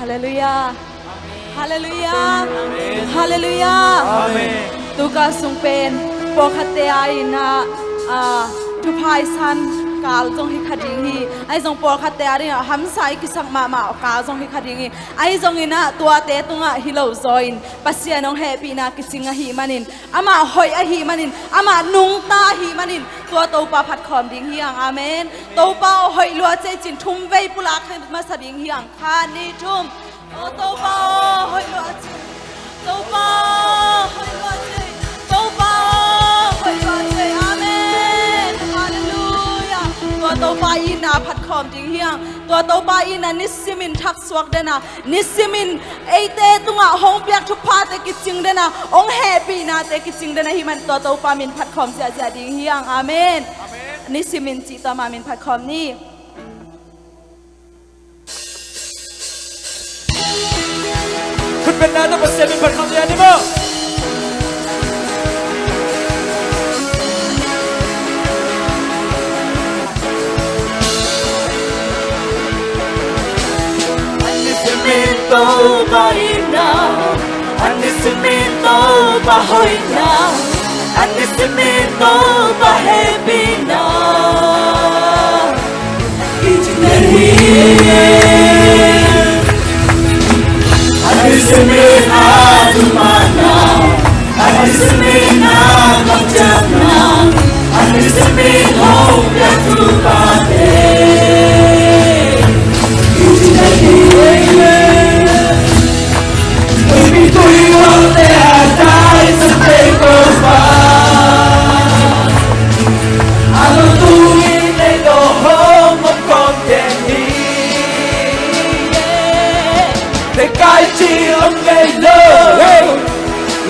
Hallelujah. Hallelujah. Hallelujah. Amen. Tuka sungpen pokate ai na tu phai san kal jong hi khading hi ai jong pokate ari ham sai ki sak ma ka jong hi khading hi ai jong ina tua te tunga hilo join pasia nong happy na ki singa hi manin ama hoi a hi manin ama nung ta hi manin tua to pa phat khom ding hi ang amen to pa hoi lua che chin thum vei pula khe ma sa ding hi ang kha ni thum o to pa hoi lua che to pa hoi lua che to pa hoi lua che amen hallelujah tua to pa ina phat khom ding hi ang tua to pa ina nisimin thak swak dena nisimin eite tunga hong piak thu pha te ki ching dena ong happy na te ki ching dena hi man tua to pa min phat khom sia ding hi ang amen nisimin chi ta ma min phat khom niคุณเป็นนาต้องมาเสียเป็นผัดคำเดียวนี่มั้งAnnisimento baina, Annisimento bahoina, Annisimento bahebina. Itineri, Annisimento adumana, Annisimento magjana, Annisimento yatubate.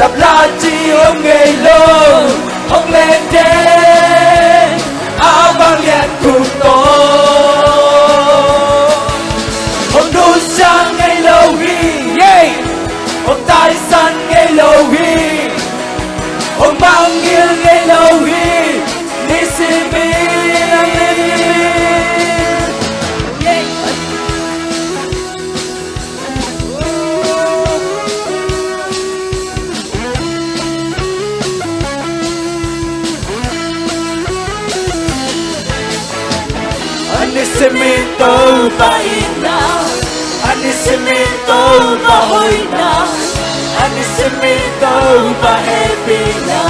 Lặp lại chi ôm ngày lâu không lên trên áo vang nhạc cùng tôi hôm đu sang ngày lâu ghi hôm tai săn ngày lâu ghi hôm mang nghiêng ngày lâu ghi đi xin mi Annisimento baina, Annisimento bahoina, Annisimento bahebina.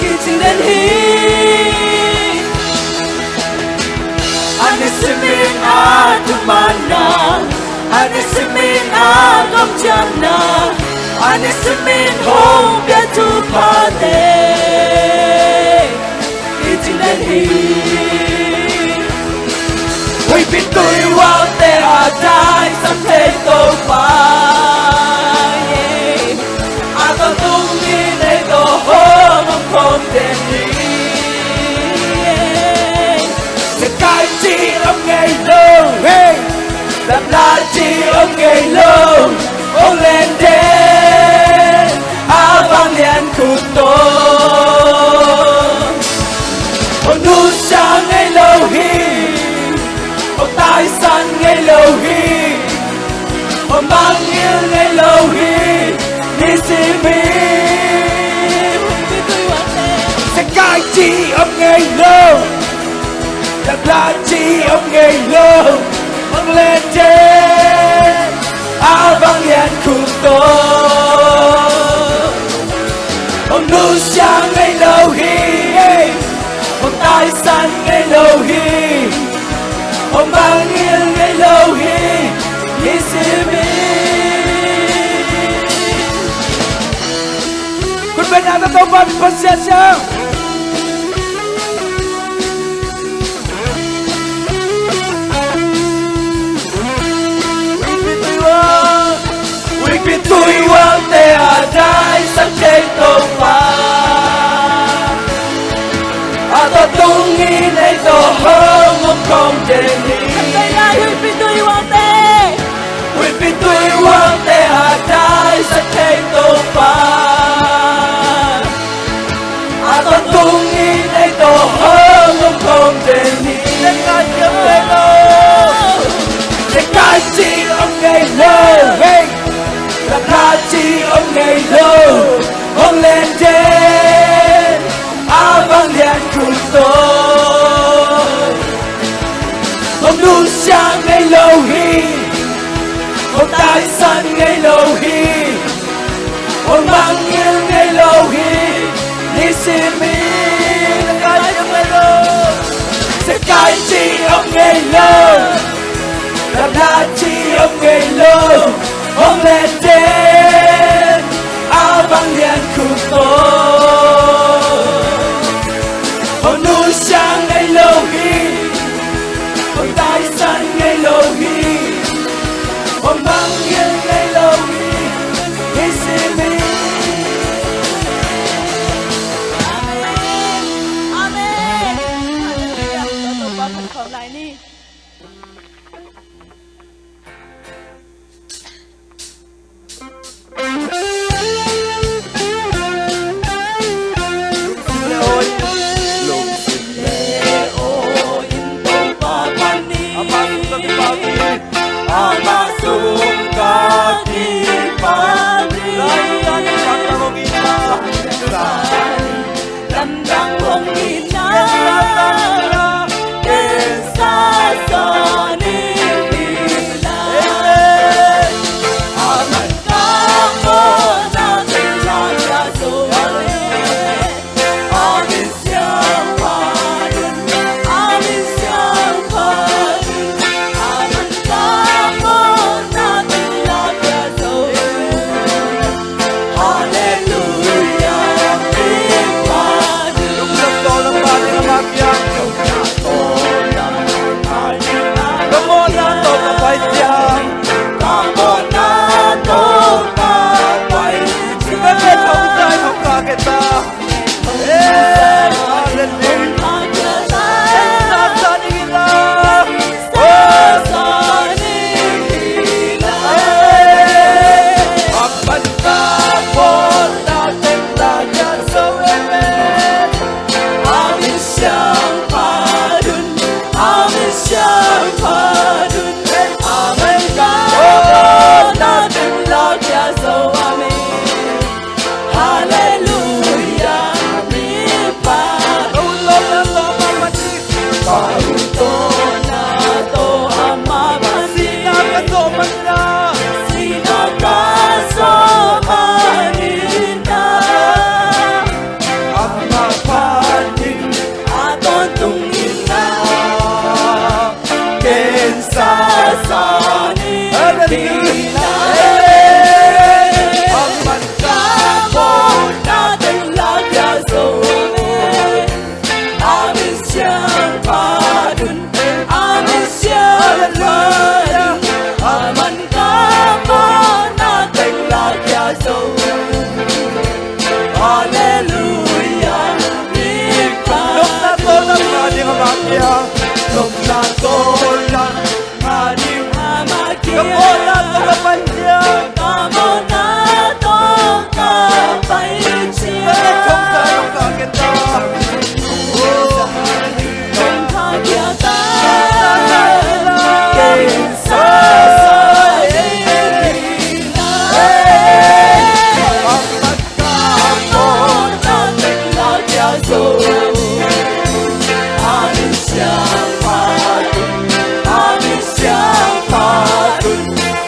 Kiching den hi, Annisimento adumana, Annisimento agomjana, Annisimento hong biatupate. Kiching den hi. We've been doing what there are times some take so far. I don't know me they go home and come to me. The guy chi ông ngày lâu, làm la chi ông ngày lâu, ông lên đến áo vang đen cùng tôi. Ông đu sang ngày lâu hi. Ông tai săn ngày lâu hi, ông mang nghiêng ngày lâu hi, đi xin mi. Sẽ cai chi ông ngày lâu, làm la chi ông ngày lâu, ông lên trên áo vang đen cùng tôi. Ông đu sang ngày lâu hi, ông tai săn ngày lâu hi. Ông mang nghiêng ngày lâu hi, đi xin mi.คุณเป็นอาต้องมาเป็นเสียเสียงวิ่งไปตุยว่าแต่อาได้สักเจ็ดตัวฟ้าอาต้องตรงนี้ในตัวห้องมันคงจะดี We've been doing one day. We've been doing one day I die sa kay to pa. Ato tungi na ito hanggang kong deni. Nekay yung lelo. Nekay đại san ngày lâu hi ông mang yêu ngày lâu hi ni si mi cái trong ngày lâu sẽ cái chi ông ngày lâu làm na chi ông ngày lâu ông lên trên áo băng đen khủng bố ông núi sang ngày lâu hi ông đại san ngày lâu hi ông mang yêu ngày lâu hi ni si mi Amen. Hallelujah. Tôi qua phần khẩu lại đi.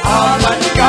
Aman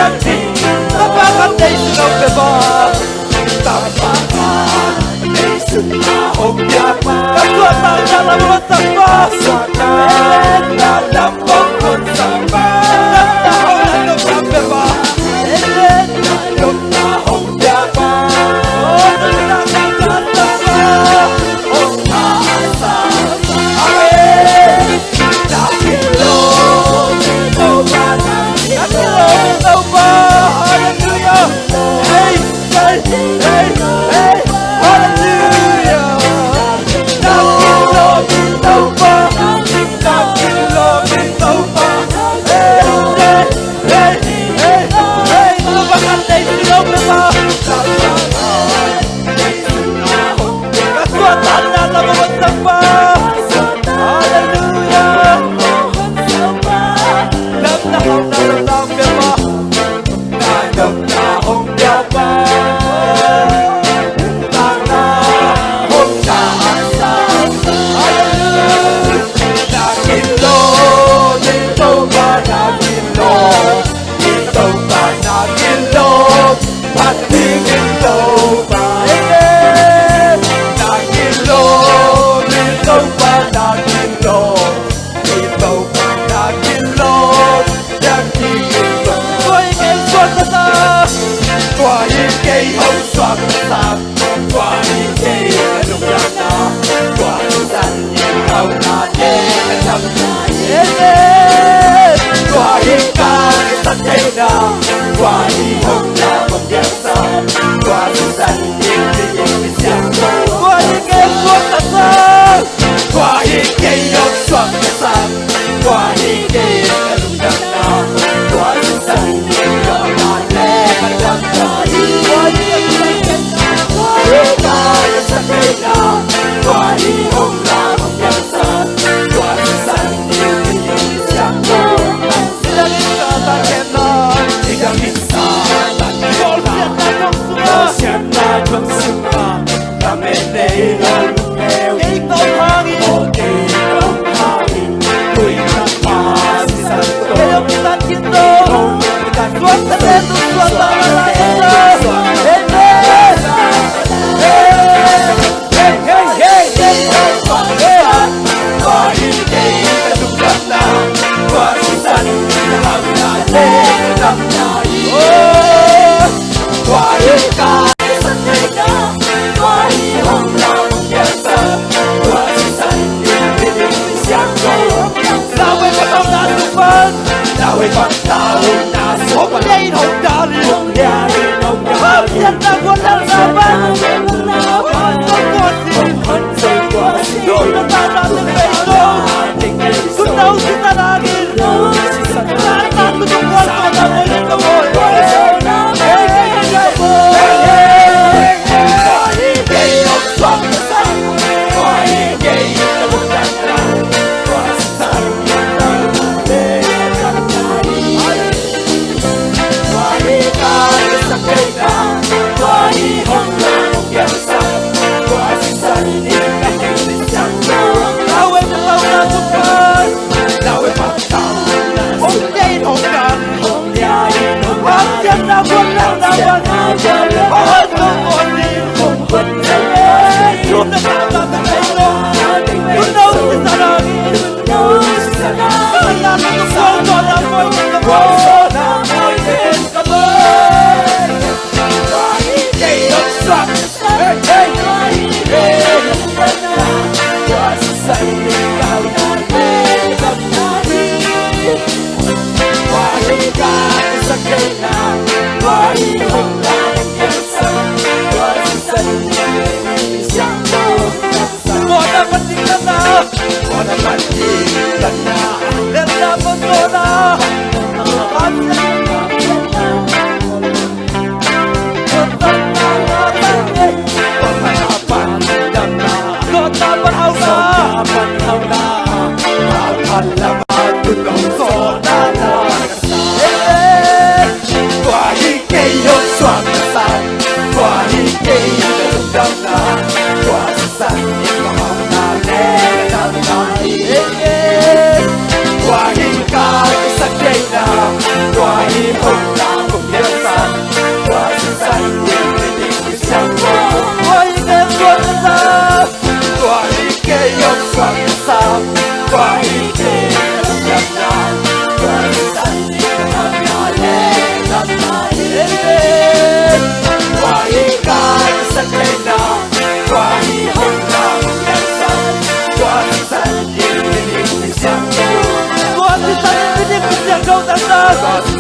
Yakti Tapakan ay sunog na ba Tapakan ay sunahong yaman Kasuatan na naman sa ba Kasuatan na naman sa ba Nagtahon na naman ba Nagtahong yaman Oh, nagtahon na ba Oh, naasa Amen Nakilong ito ba Nakilong ito ba Hallelujah Hey, hey, hey, hey Hallelujah Nakilong ito ba Nakilong ito ba Hey, hey, hey, hey, hey Lumakan na isilong na ba Kasuatan na namamagtang ba Hallelujah Nagtahong na nalamya ba Nagtahong niya ba Nagtahong na asas Hallelujah Nakilo Dito ba nakilo Dito ba nakilo Patingin ito ba Amen Nakilo Dito ba nakilo Dito ba nakilo Patingin ito Tôi kêu xuân ta ta Quả yên cây hồng xoạc ta Quả yên cây lục nhạc ta Quả sẵn nhìn hồng ta Đê cả thầm Quả yên ca sẵn cây na Quả yên hồng ta mong nhạc sa Quả sẵn nhìn cây yên xiang Quả yên cây xuân ta ta Quả yên cây hồng xoạc ta Quả yên cây lục nhạc ta Quả sẵn nhìn hồng ta Đê cả thầm Quả yên ca sẵn cây na Quả yên hồng ta mong nhạc sa Quả sẵn nhìn cây yên xiang Sila kita tak kenal Jika bisa tak kenal Kau na trong semua Kami dengan Ikaw hangin Ikaw hangin Ku'y napasi sa ito Kaya kita kita Suwata neto suwata na ito Hey, hey, hey, hey Kahit kay katugkat na Wasisan Nahag natin Nahag natin Kahit kay sanay na Kahit hong lang Yasa Wasisan Nililig siyang ko Laway patang nasupan Laway patang nasupan Hongyain hong dali Hongyain hong dali Hongyain hong dali Doon na tanatin kayo Sunaw si tanagin Lahat na tutungkol ko na ulit na mo Hey, hey, hey, hey Kahigay ang swak na sa Kahigay na buktan na Wasan yung natin Kahigay sa kaya Kahihong na ugyasan Wasan yung Laway na tao na supan Laway pa tao na supan Hongyain hong dali Hongyain hong dali Hongyain na buwan lang naman Bahal ng onin Hongyain na Yun na nakakata kayo Tunaw si sarangin Kaya na tukwal ko na mo Tukwal na mo Yes ka ba Kahigay ang swak Hey, hey, hey Wasan ikaw natin Kahit ka sa kanya Kahit hong lang yasa Wasan siyang mo Mo naman tingnan na Mo naman tingnan na Lerna mo na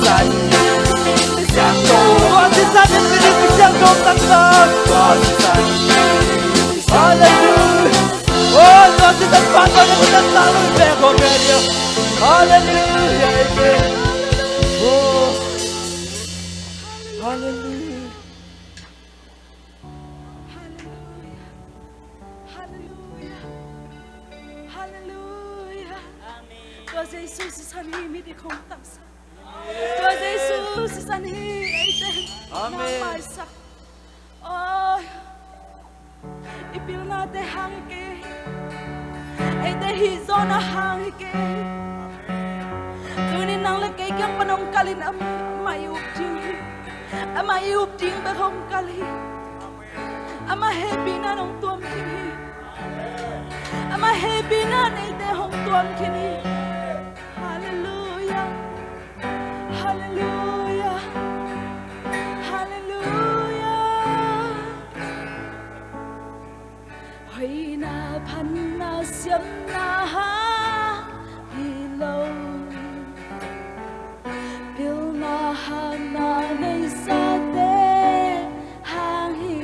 xanh Giang tô Con xin xanh em đi đi giang tô tăng tăng Con xin xanh Hallelujah Oh con xin xanh phán con em tăng tăng Lui về con về điều Hallelujah amen Oh Hallelujah Hallelujah. Hallelujah. Chúa Giêsu xin hi mi đi không tạm sa. Chúa Giêsu xin hi ấy tên. Amen. Mai sắc. Ôi. Ipil na te hang ke. Ấy te hi zo na hang ke. Tunin nang le ke kyang panong kalin mai up ting. Mai up ting ba không kali. Ama happy na nong tuam kini. Ama happy na nei te hong tuam kini. Hallelujah. Hallelujah. Hallelujah. Hoi na pan na siam na ha hi lo. Bil na ha na nei sa te hang hi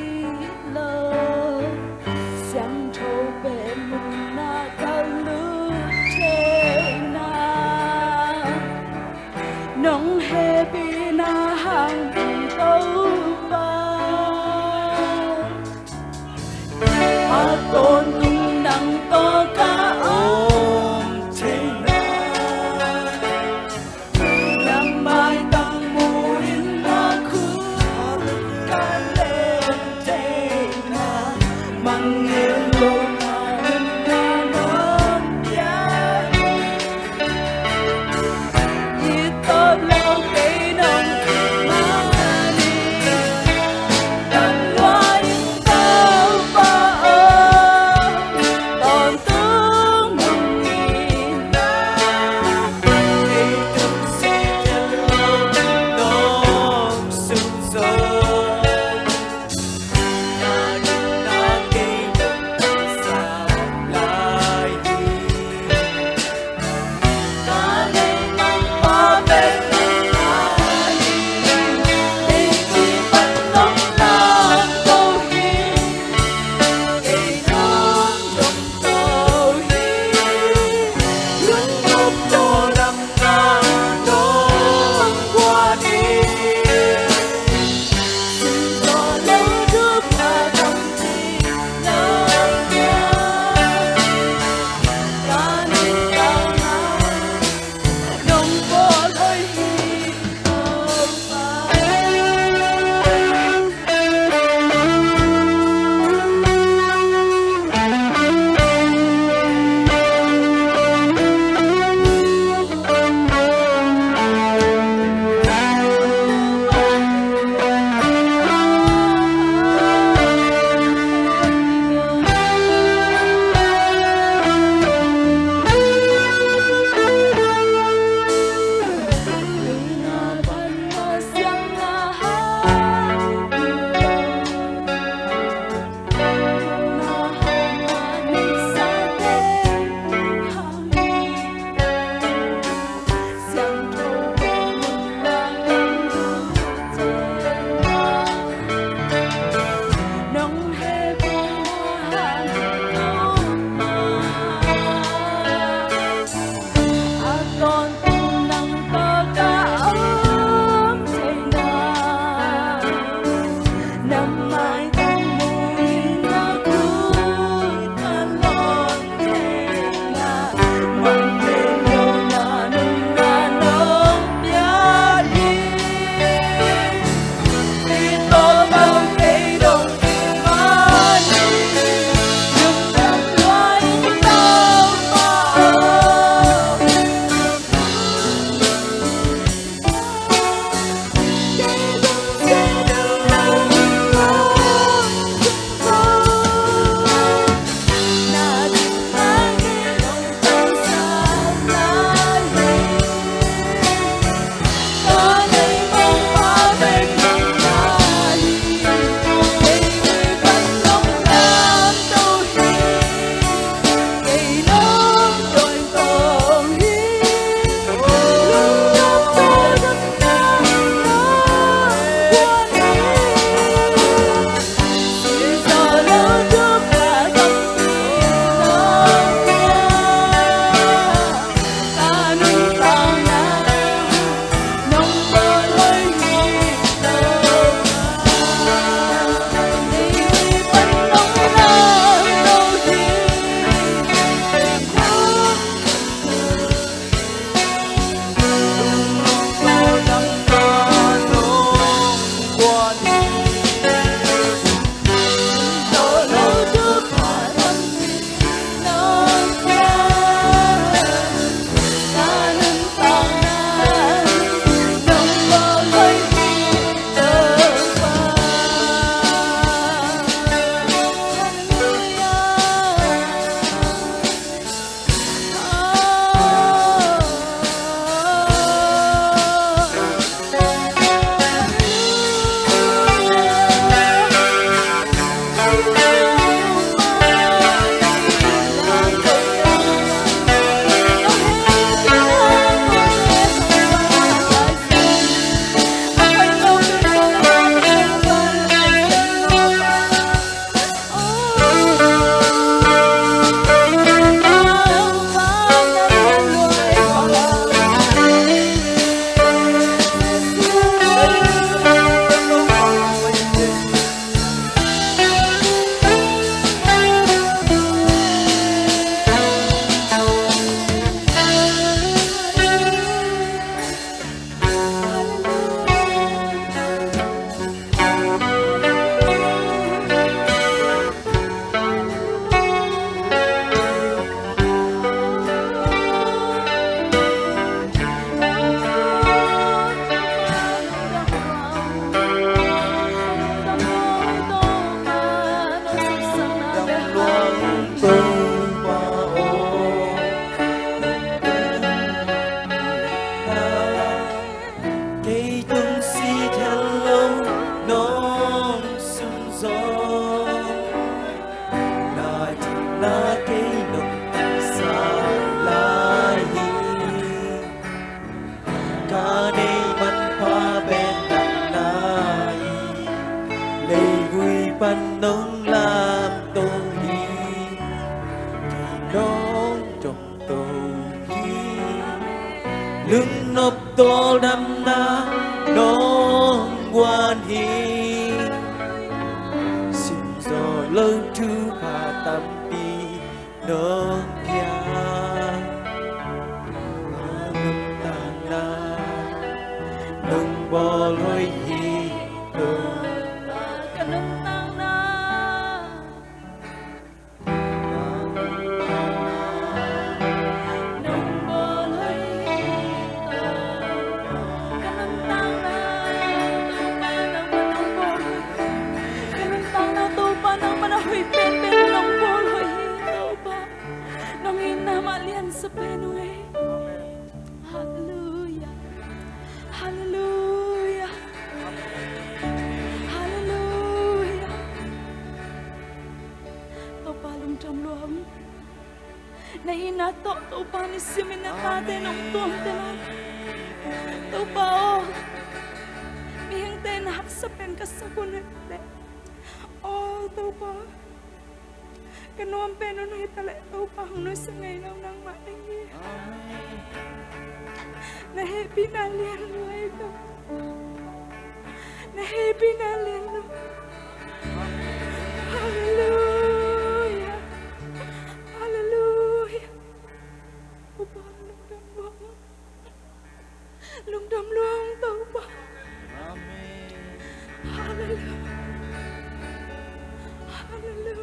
lo. Xiang chou be mun na ka lu che na. Nong he bi na hang bi to ba. A tôn nung nang to ka ôm che na. Nang mai tang mu in na khu ka lên che na. Mang yên lo na in na non ya. Yi to lo ke nong ma ni. nâng làm tô hi nông trong tô hi lưng nộp tô đâm na nông quan hi xin do lơ chư bà tâm đi nông kia nông tàn na nông bò lôi hi nông Hallelujah. Hallelujah. Hallelujah. Topa lung trong luồng. Na ina to topa ni simina kate nong tuam tenan. Topa o. Mihing ten hak sapen kasakunet te. Oh topa. Kanuam peno no hitale topa hunu sangay nang nang maengi. Na happy na lian luay ko. Na happy na lian luay. Hallelujah. Hallelujah. Topa lungdam luang. Lungdam luang topa. Hallelujah. Hallelujah.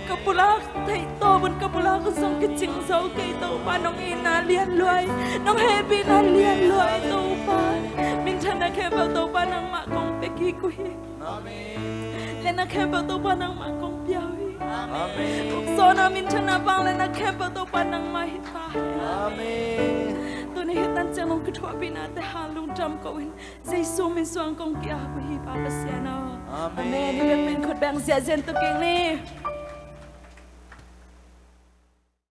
Kapulak thầy to bun kapulak ko song kiching so kay to pa nong ina lian loy nong happy na lian loy to pa min thana ke ba to pa nang ma kong peki ko hi amen le na ke ba to pa nang ma kong piao hi amen so na min thana bang le na ke ba to pa nang ma hi pa amen to ni hitan chang long kthwa pina te ha lung tam ko in jesu min suang kong kia ko hi pa pa sia na amen ni ben khot bang sia zen to king ni